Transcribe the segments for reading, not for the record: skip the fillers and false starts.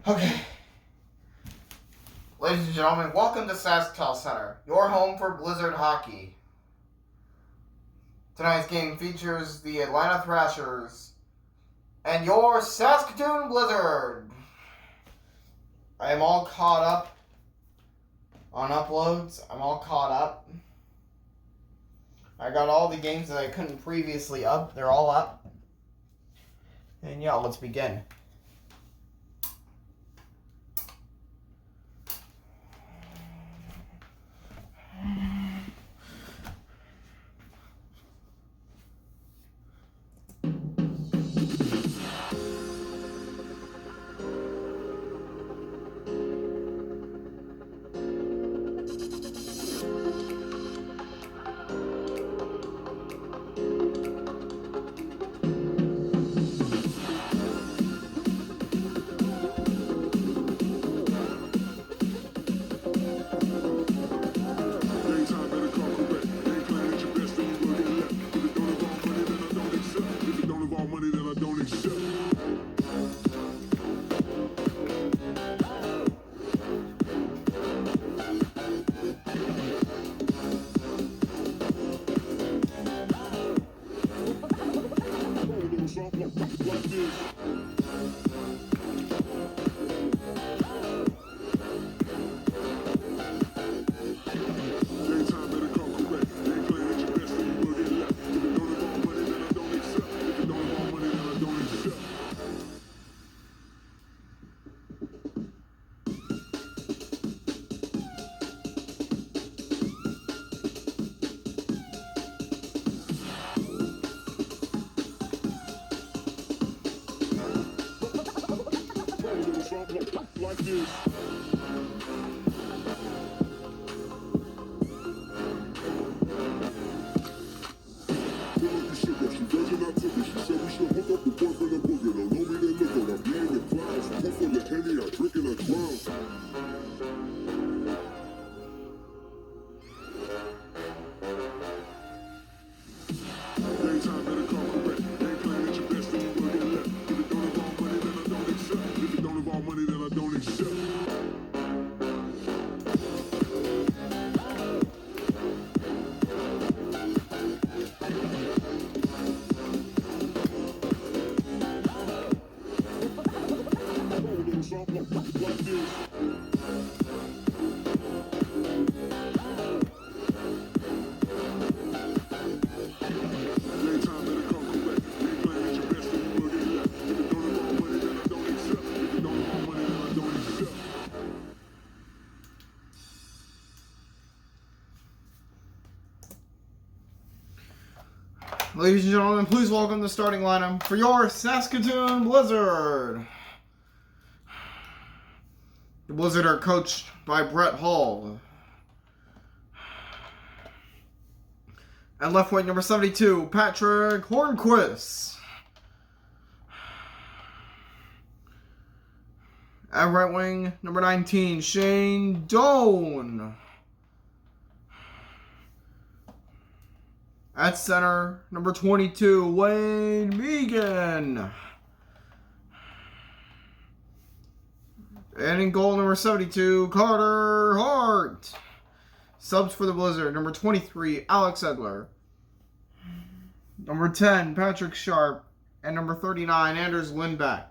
Okay. Ladies and gentlemen, welcome to SaskTel Center, your home for Blizzard hockey. Tonight's game features the Atlanta Thrashers and your Saskatoon Blizzard. I am all caught up on uploads. I'm all caught up. I got all the games that I couldn't previously up. They're all up. And yeah, let's begin. Like this. Ladies and gentlemen, please welcome the starting lineup for your Saskatoon Blizzard. The Blizzard are coached by Brett Hall. At left wing, number 72, Patrick Hornquist. At right wing, number 19, Shane Doan. At center, number 22, Wayne Megan. And in goal, number 72, Carter Hart. Subs for the Blizzard, number 23, Alex Edler. Number 10, Patrick Sharp. And number 39, Anders Lindback.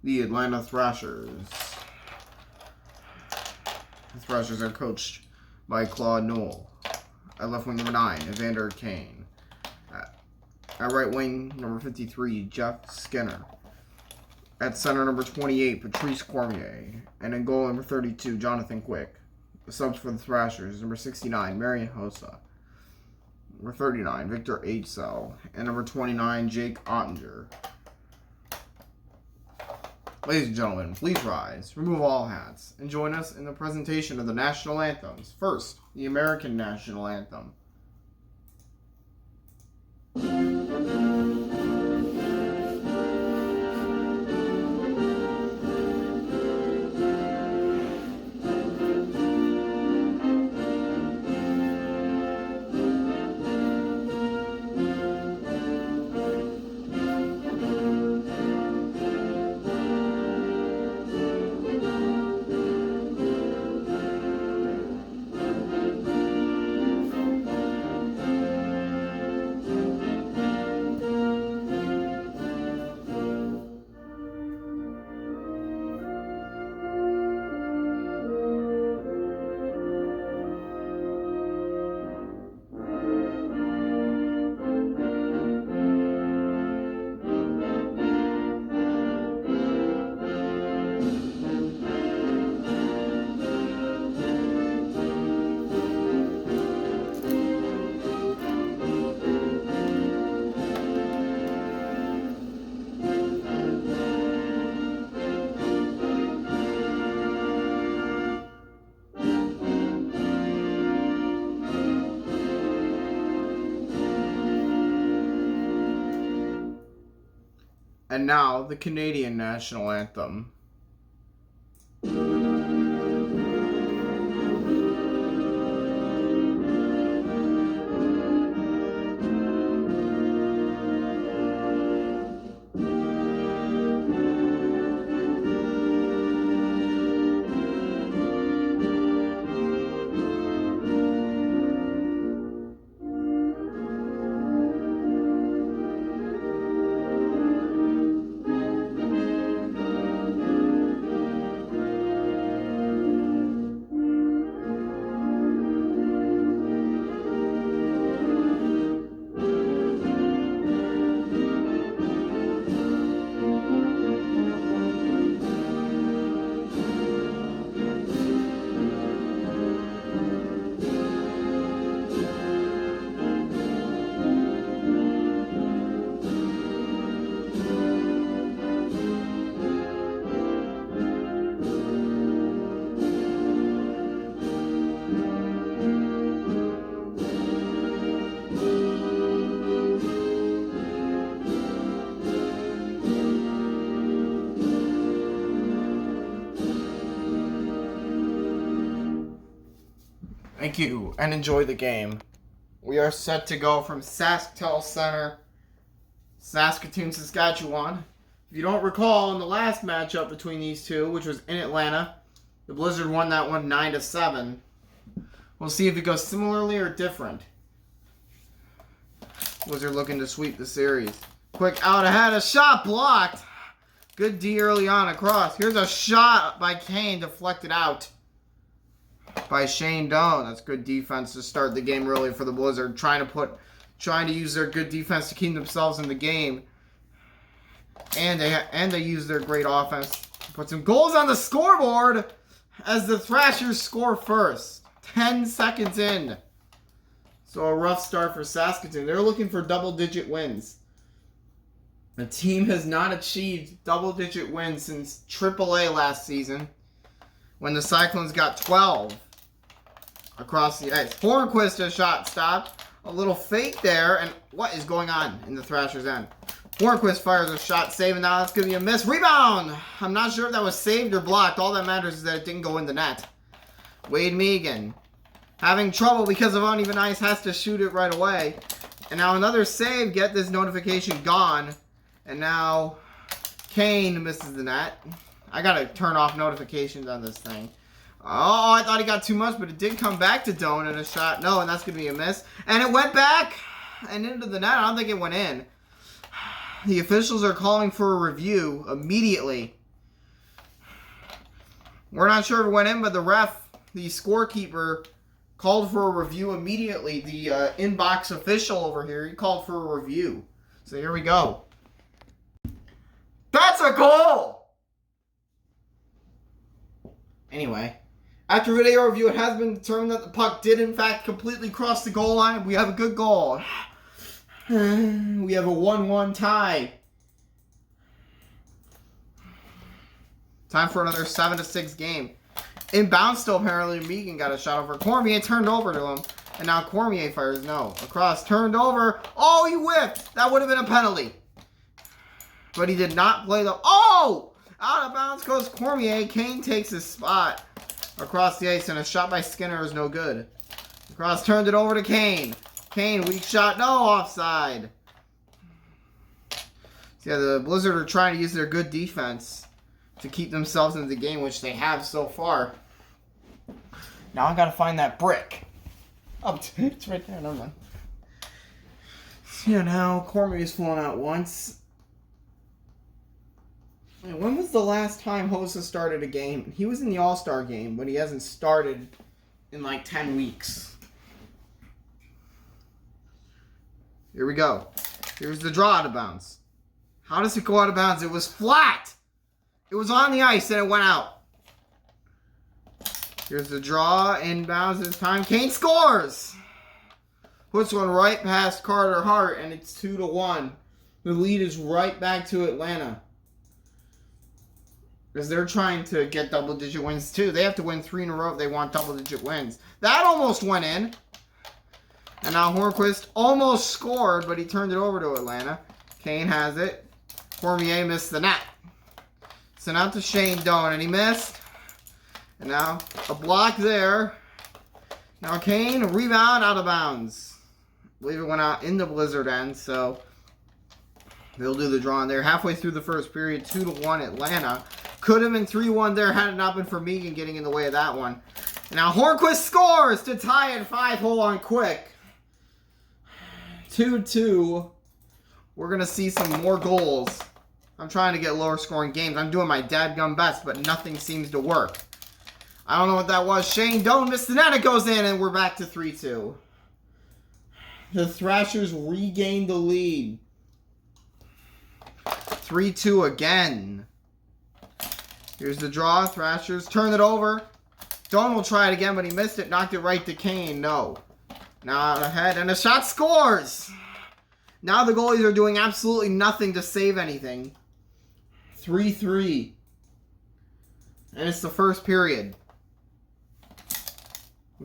The Atlanta Thrashers. The Thrashers are coached by Claude Noel. At left wing, number 9, Evander Kane. At right wing, number 53, Jeff Skinner. At center, number 28, Patrice Cormier. And in goal, number 32, Jonathan Quick. The subs for the Thrashers, number 69, Marian Hossa. Number 39, Victor Ejdsell. And number 29, Jake Ottinger. Ladies and gentlemen, please rise, remove all hats, and join us in the presentation of the national anthems. First, the American national anthem. And now, the Canadian national anthem. Thank you, and enjoy the game. We are set to go from SaskTel Center, Saskatoon, Saskatchewan. If you don't recall, in the last matchup between these two, which was in Atlanta, the Blizzard won that one 9-7. We'll see if it goes similarly or different. Blizzard looking to sweep the series. Quick out ahead, a shot blocked. Good D early on across. Here's a shot by Kane, deflected out by Shane Doan. That's good defense to start the game really for the Blizzard. Trying to use their good defense to keep themselves in the game. And they use their great offense to put some goals on the scoreboard as the Thrashers score first. 10 seconds in. So a rough start for Saskatoon. They're looking for double-digit wins. The team has not achieved double-digit wins since AAA last season, when the Cyclones got 12 across the ice. Hornquist, a shot stopped. A little fake there, and what is going on in the Thrashers' end? Hornquist fires a shot, saving now. That's going to be a miss. Rebound! I'm not sure if that was saved or blocked. All that matters is that it didn't go in the net. Wade Megan, having trouble because of uneven ice, has to shoot it right away. And now another save. Get this notification gone. And now Kane misses the net. I got to turn off notifications on this thing. Oh, I thought he got too much, but it did come back to Doan in a shot. No, and that's going to be a miss. And it went back and into the net. I don't think it went in. The officials are calling for a review immediately. We're not sure if it went in, but the ref, the scorekeeper, called for a review immediately. The inbox official over here, he called for a review. So here we go. That's a goal! Anyway, after video review, it has been determined that the puck did in fact completely cross the goal line. We have a good goal. We have a 1-1 tie. Time for another 7-6 game. Inbound still, apparently Megan got a shot over Cormier, turned over to him. And now Cormier fires no. Across, turned over. Oh, he whipped! That would have been a penalty. But he did not play the... Oh! Out of bounds goes Cormier. Kane takes his spot across the ice, and a shot by Skinner is no good. Across, turned it over to Kane. Kane, weak shot. No, offside. So yeah, the Blizzard are trying to use their good defense to keep themselves in the game, which they have so far. Now I got to find that brick. Oh, it's right there. Never mind. So yeah, now Cormier's flown out once. When was the last time Hossa started a game? He was in the All-Star game, but he hasn't started in like 10 weeks. Here we go. Here's the draw out of bounds. How does it go out of bounds? It was flat. It was on the ice and it went out. Here's the draw. Inbounds this time. Kane scores. Puts one right past Carter Hart, and it's 2-1. The lead is right back to Atlanta, because they're trying to get double-digit wins, too. They have to win 3 in a row if they want double-digit wins. That almost went in. And now Hornquist almost scored, but he turned it over to Atlanta. Kane has it. Cormier missed the net. Sent out to Shane Doan, and he missed. And now a block there. Now Kane, rebound, out of bounds. I believe it went out in the Blizzard end, so they'll do the drawing there. Halfway through the first period, 2-1 Atlanta. Could have been 3-1 there had it not been for Megan getting in the way of that one. And now Hornquist scores to tie it 5-hole on quick. 2-2. We're going to see some more goals. I'm trying to get lower scoring games. I'm doing my dadgum best, but nothing seems to work. I don't know what that was. Shane Doan missed the net. It goes in, and we're back to 3-2. The Thrashers regained the lead. 3-2 again. Here's the draw. Thrashers turn it over. Doan will try it again, but he missed it. Knocked it right to Kane. No. Now out ahead, and a shot scores. Now the goalies are doing absolutely nothing to save anything. 3-3. And it's the first period.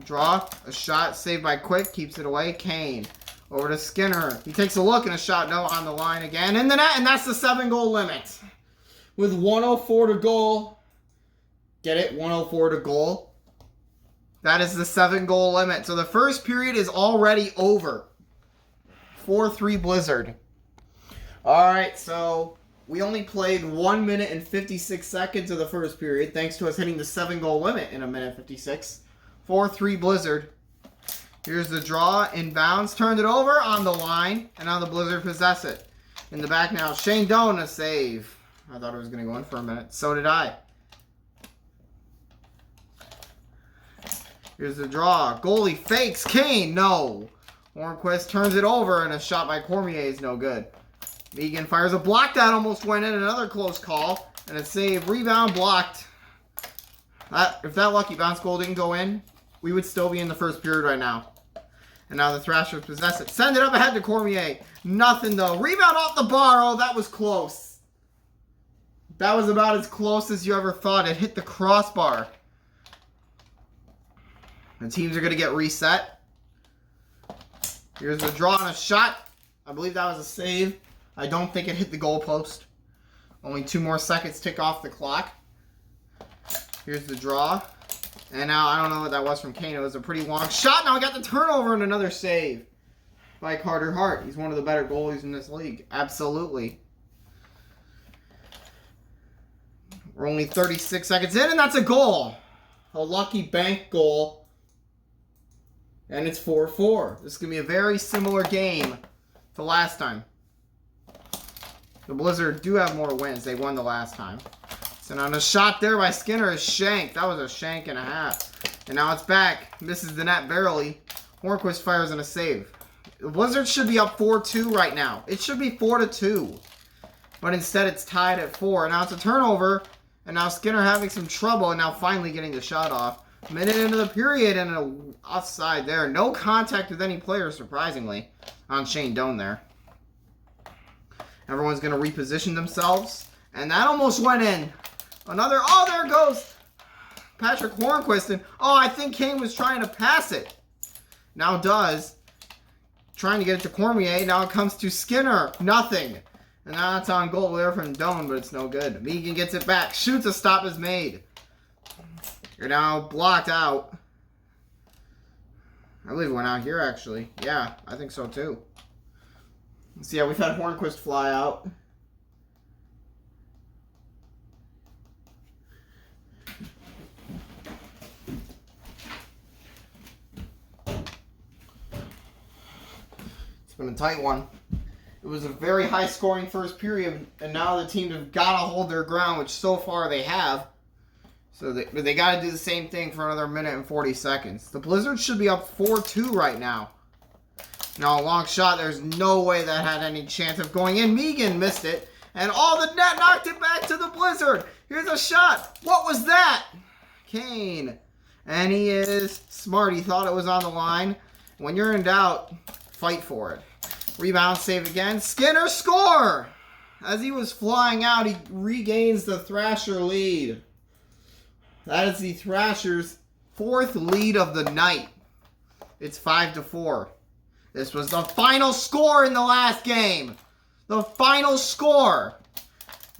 Draw. A shot saved by Quick. Keeps it away. Kane. Over to Skinner. He takes a look and a shot. No, on the line again. In the net. And that's the 7-goal limit. With 1:04 to goal. Get it? 1:04 to goal. That is the 7-goal limit. So the first period is already over. 4-3 Blizzard. Alright, so we only played 1 minute and 56 seconds of the first period. Thanks to us hitting the 7-goal limit in 1:56. 4-3 Blizzard. Here's the draw, inbounds, turned it over on the line, and now the Blizzard possess it. In the back now, Shane Doan, a save. I thought it was going to go in for a minute. So did I. Here's the draw. Goalie fakes. Kane, no. Hornquist turns it over, and a shot by Cormier is no good. Megan fires a block that almost went in. Another close call, and a save. Rebound blocked. If that lucky bounce goal didn't go in, we would still be in the first period right now. And now the Thrashers possess it. Send it up ahead to Cormier. Nothing, though. Rebound off the bar. Oh, that was close. That was about as close as you ever thought. It hit the crossbar. The teams are going to get reset. Here's the draw and a shot. I believe that was a save. I don't think it hit the goalpost. Only 2 more seconds tick off the clock. Here's the draw. And now, I don't know what that was from Kane. It was a pretty long shot. Now I got the turnover and another save by Carter Hart. He's one of the better goalies in this league. Absolutely. We're only 36 seconds in, and that's a goal. A lucky bank goal. And it's 4-4. This is going to be a very similar game to last time. The Blizzard do have more wins. They won the last time. And on a shot there by Skinner is shanked. That was a shank and a half. And now it's back. Misses the net barely. Hornquist fires in a save. The Blizzard should be up 4-2 right now. It should be 4-2. But instead it's tied at 4. And now it's a turnover. And now Skinner having some trouble. And now finally getting the shot off. Minute into the period and an offside there. No contact with any player, surprisingly, on Shane Doan there. Everyone's going to reposition themselves. And that almost went in. Another, oh, there goes Patrick Hornquist. And, oh, I think Kane was trying to pass it. Now does. Trying to get it to Cormier. Now it comes to Skinner. Nothing. And now it's on goal there from Doan, but it's no good. Megan gets it back. Shoots, a stop is made. You're now blocked out. I believe it went out here, actually. Yeah, I think so, too. So, yeah, we've had Hornquist fly out. It's been a tight one. It was a very high-scoring first period, and now the teams have got to hold their ground, which so far they have. So they got to do the same thing for another minute and 40 seconds. The Blizzard should be up 4-2 right now. Now a long shot. There's no way that had any chance of going in. Megan missed it. And all the net knocked it back to the Blizzard. Here's a shot. What was that? Kane. And he is smart. He thought it was on the line. When you're in doubt, fight for it. Rebound, save again. Skinner, score! As he was flying out, he regains the Thrasher lead. That is the Thrashers' 4th lead of the night. It's 5-4. This was the final score in the last game. The final score.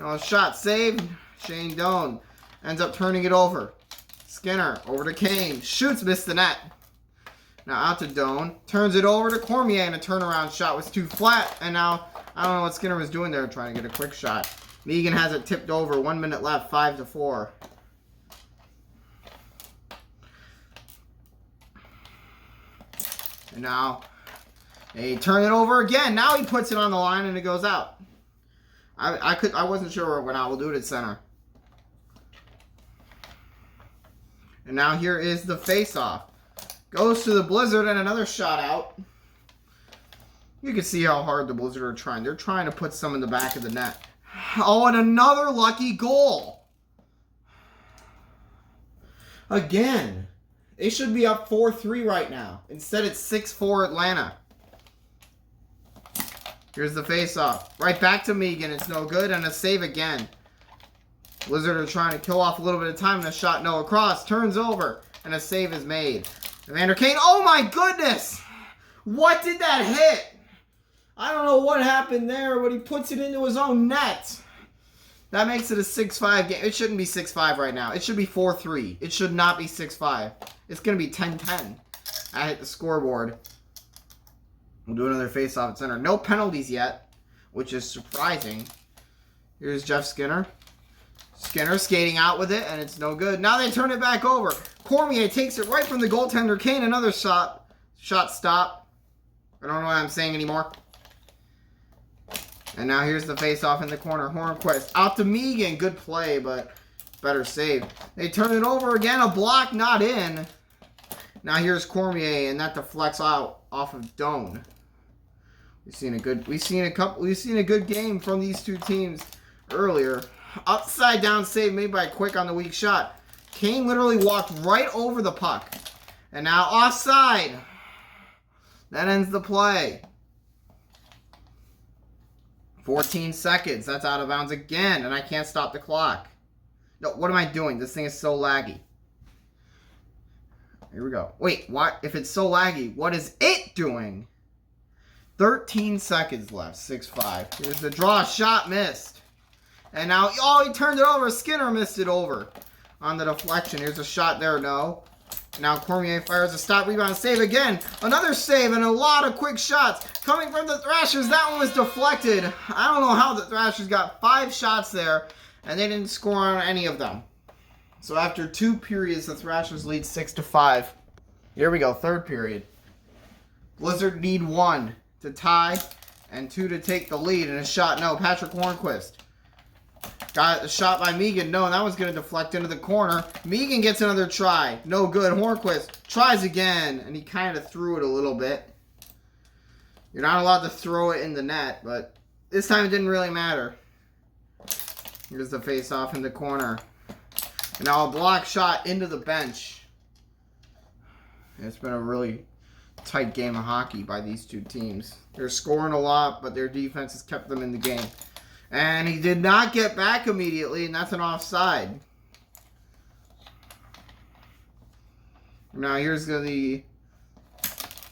Now a shot saved. Shane Doan ends up turning it over. Skinner over to Kane. Shoots, missed the net. Now out to Doan. Turns it over to Cormier, and a turnaround shot was too flat. And now, I don't know what Skinner was doing there, trying to get a quick shot. Megan has it tipped over. 1 minute left, 5-4. And now, they turn it over again. Now he puts it on the line, and it goes out. I wasn't sure where it went out. We'll do it at center. And now here is the face-off. Goes to the Blizzard, and another shot out. You can see how hard the Blizzard are trying. They're trying to put some in the back of the net. Oh, and another lucky goal. Again. They should be up 4-3 right now. Instead, it's 6-4 Atlanta. Here's the face-off. Right back to Megan. It's no good, and a save again. Blizzard are trying to kill off a little bit of time, and a shot no across. Turns over, and a save is made. Evander Kane, oh my goodness! What did that hit? I don't know what happened there, but he puts it into his own net. That makes it a 6-5 game. It shouldn't be 6-5 right now. It should be 4-3. It should not be 6-5. It's going to be 10-10. I hit the scoreboard. We'll do another face-off at center. No penalties yet, which is surprising. Here's Jeff Skinner. Skinner skating out with it, and it's no good. Now they turn it back over. Cormier takes it right from the goaltender. Kane, another shot. Shot stop. I don't know what I'm saying anymore. And now here's the face-off in the corner. Hornquist out to Megan. Good play, but better save. They turn it over again. A block not in. Now here's Cormier, and that deflects out off of Doan. We've seen a good game from these two teams earlier. Upside down save made by Quick on the weak shot. Kane literally walked right over the puck. And now offside. That ends the play. 14 seconds. That's out of bounds again. And I can't stop the clock. No, what am I doing? This thing is so laggy. Here we go. Wait, what? If it's so laggy, what is it doing? 13 seconds left. 6-5. Here's the draw. Shot missed. And now, oh, he turned it over. Skinner missed it over on the deflection. Here's a shot there. No. Now Cormier fires a stop, rebound, save again. Another save and a lot of quick shots coming from the Thrashers. That one was deflected. I don't know how the Thrashers got 5 shots there, and they didn't score on any of them. So after 2 periods, the Thrashers lead 6-5. Here we go, 3rd period. Blizzard need 1 to tie and 2 to take the lead. And a shot, no. Patrick Hornquist. Got a shot by Megan. No, that was going to deflect into the corner. Megan gets another try. No good. Hornquist tries again, and he kind of threw it a little bit. You're not allowed to throw it in the net, but this time it didn't really matter. Here's the face-off in the corner. And now a block shot into the bench. It's been a really tight game of hockey by these two teams. They're scoring a lot, but their defense has kept them in the game. And he did not get back immediately, and that's an offside. Now here's the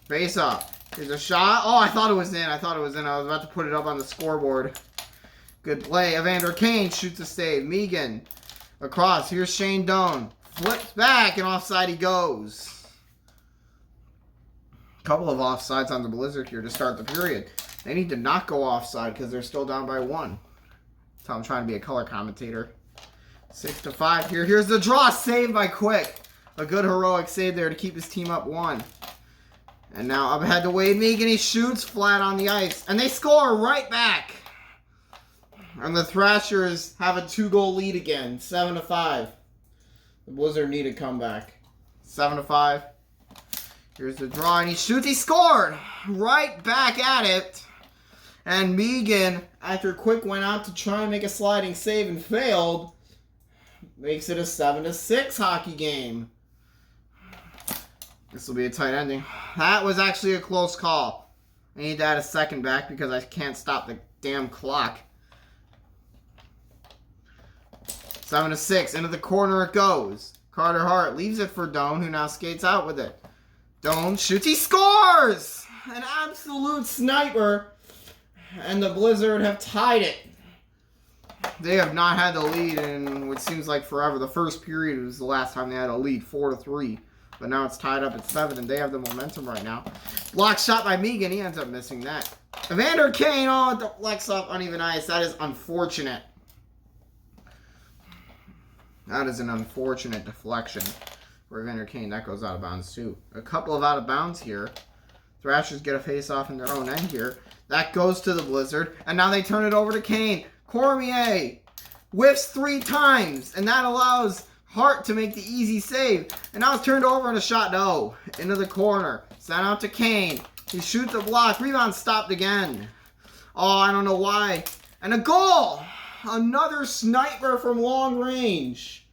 face-off. Here's a shot. Oh, I thought it was in. I was about to put it up on the scoreboard. Good play. Evander Kane shoots a save. Megan across. Here's Shane Doan. Flips back, and offside he goes. Couple of offsides on the Blizzard here to start the period. They need to not go offside because they're still down by 1. So I'm trying to be a color commentator. 6-5 here. Here's the draw. Saved by Quick. A good heroic save there to keep his team up 1. And now up ahead to Wade Megan. He shoots flat on the ice. And they score right back. And the Thrashers have a 2-goal lead again. 7-5. The Blizzard need a comeback. 7-5. Here's the draw. And he shoots. He scored. Right back at it. And Megan, after Quick went out to try and make a sliding save and failed, makes it a 7-6 hockey game. This will be a tight ending. That was actually a close call. I need to add a second back because I can't stop the damn clock. 7-6. Into the corner it goes. Carter Hart leaves it for Doan, who now skates out with it. Doan shoots. He scores! An absolute sniper. And the Blizzard have tied it. They have not had the lead in what seems like forever. The first period was the last time they had a lead, 4-3. But now it's tied up at 7, and they have the momentum right now. Block shot by Megan. He ends up missing that. Evander Kane, oh, it deflects off uneven ice. That is unfortunate. That is an unfortunate deflection for Evander Kane. That goes out of bounds, too. A couple of out of bounds here. Thrashers get a face-off in their own end here. That goes to the Blizzard, and now they turn it over to Kane. Cormier whiffs 3 times, and that allows Hart to make the easy save. And now it's turned over and a shot, no. Into the corner. Sent out to Kane. He shoots a block. Rebound stopped again. Oh, I don't know why. And a goal! Another sniper from long range.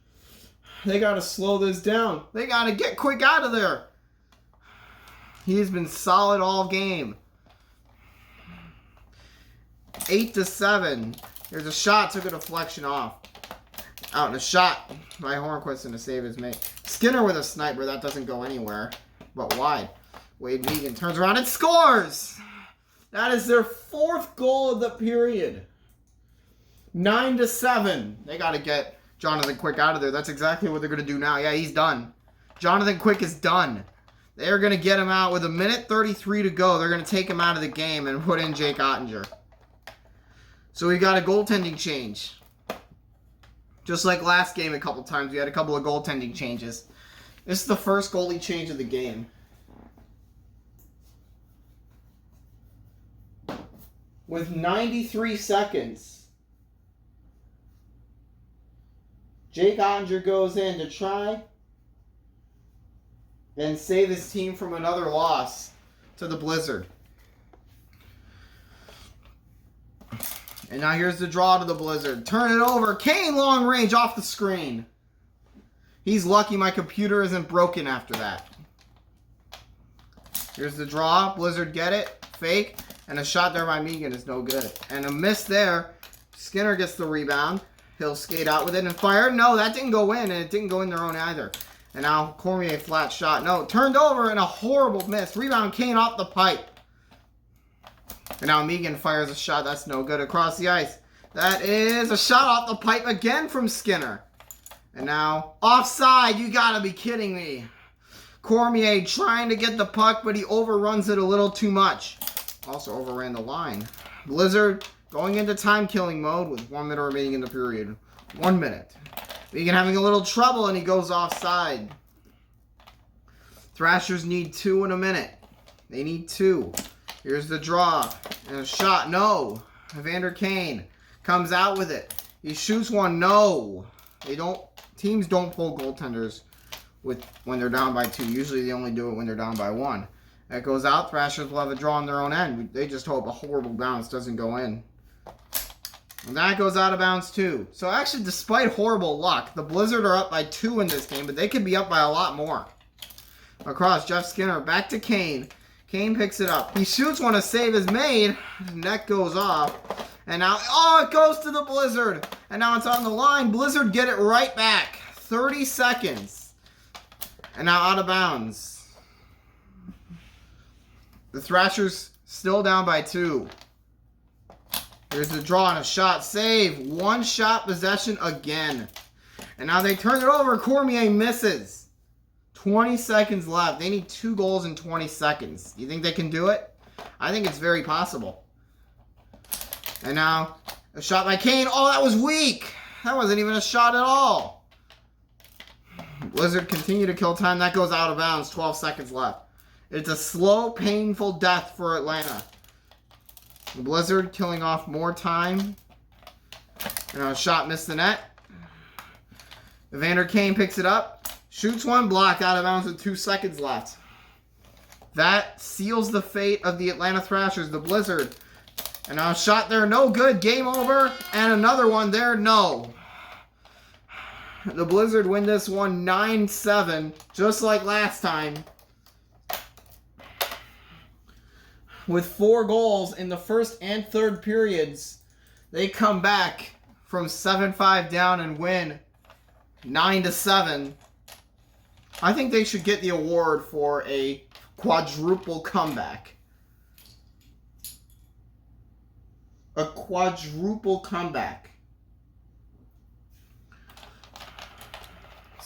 They got to slow this down. They got to get quick out of there. He has been solid all game. 8-7. There's a shot, took a deflection off. Out and a shot by Hornquist and a save is made. Skinner with a sniper, that doesn't go anywhere. But wide. Wade Megan turns around and scores! That is their 4th goal of the period. 9-7. They got to get Jonathan Quick out of there. That's exactly what they're going to do now. Yeah, he's done. Jonathan Quick is done. They're going to get him out with 1:33 to go. They're going to take him out of the game and put in Jake Ottinger. So we got a goaltending change. Just like last game a couple times, we had a couple of goaltending changes. This is the first goalie change of the game. With 93 seconds, Jake Ottinger goes in to try and save his team from another loss to the Blizzard. And now here's the draw to the Blizzard. Turn it over. Kane long range off the screen. He's lucky my computer isn't broken after that. Here's the draw. Blizzard get it. Fake. And a shot there by Megan is no good. And a miss there. Skinner gets the rebound. He'll skate out with it and fire. No, that didn't go in. And it didn't go in their own either. And now Cormier flat shot. No, turned over and a horrible miss. Rebound Kane off the pipe. And now Megan fires a shot. That's no good across the ice. That is a shot off the pipe again from Skinner. And now offside. You gotta be kidding me. Cormier trying to get the puck, but he overruns it a little too much. Also overran the line. Blizzard going into time-killing mode with 1 minute remaining in the period. 1 minute. Megan having a little trouble, and he goes offside. Thrashers need 2 in a minute. They need 2. Here's the draw. And a shot. No. Evander Kane comes out with it. He shoots one. No. Teams don't pull goaltenders when they're down by 2. Usually they only do it when they're down by 1. That goes out. Thrashers will have a draw on their own end. They just hope a horrible bounce doesn't go in. And that goes out of bounds too. So actually, despite horrible luck, the Blizzard are up by 2 in this game, but they could be up by a lot more. Across, Jeff Skinner. Back to Kane. Kane picks it up. He shoots one. A save is made. Net goes off. And now, oh, it goes to the Blizzard. And now it's on the line. Blizzard get it right back. 30 seconds. And now out of bounds. The Thrashers still down by 2. Here's the draw and a shot. Save. 1 shot possession again. And now they turn it over. Cormier misses. 20 seconds left. They need 2 goals in 20 seconds. You think they can do it? I think it's very possible. And now a shot by Kane. Oh, that was weak. That wasn't even a shot at all. Blizzard continue to kill time. That goes out of bounds. 12 seconds left. It's a slow, painful death for Atlanta. The Blizzard killing off more time. And a shot missed the net. Evander Kane picks it up. Shoots one, blocked out of bounds with 2 seconds left. That seals the fate of the Atlanta Thrashers, the Blizzard. And now a shot there, no good. Game over. And another one there, no. The Blizzard win this one 9-7, just like last time. With 4 goals in the first and third periods, they come back from 7-5 down and win 9-7. I think they should get the award for a quadruple comeback. A quadruple comeback.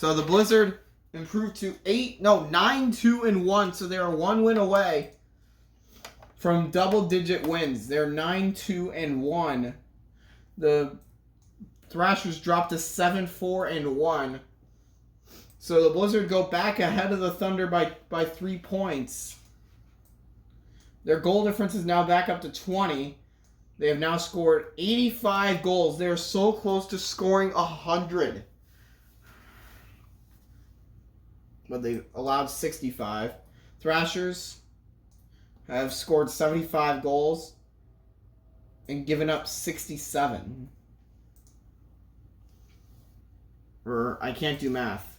So the Blizzard improved to 9-2-1. So they're 1 win away from double-digit wins. They're 9-2-1. The Thrashers dropped to 7-4-1. So the Blizzard go back ahead of the Thunder by 3 points. Their goal difference is now back up to 20. They have now scored 85 goals. They are so close to scoring 100. But they've allowed 65. Thrashers have scored 75 goals and given up 67. Or, I can't do math.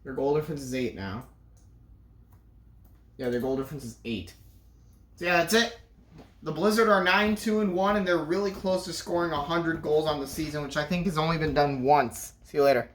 Their goal difference is 8 now. Yeah, their goal difference is 8. So yeah, that's it. The Blizzard are 9-2-1, and they're really close to scoring 100 goals on the season, which I think has only been done once. See you later.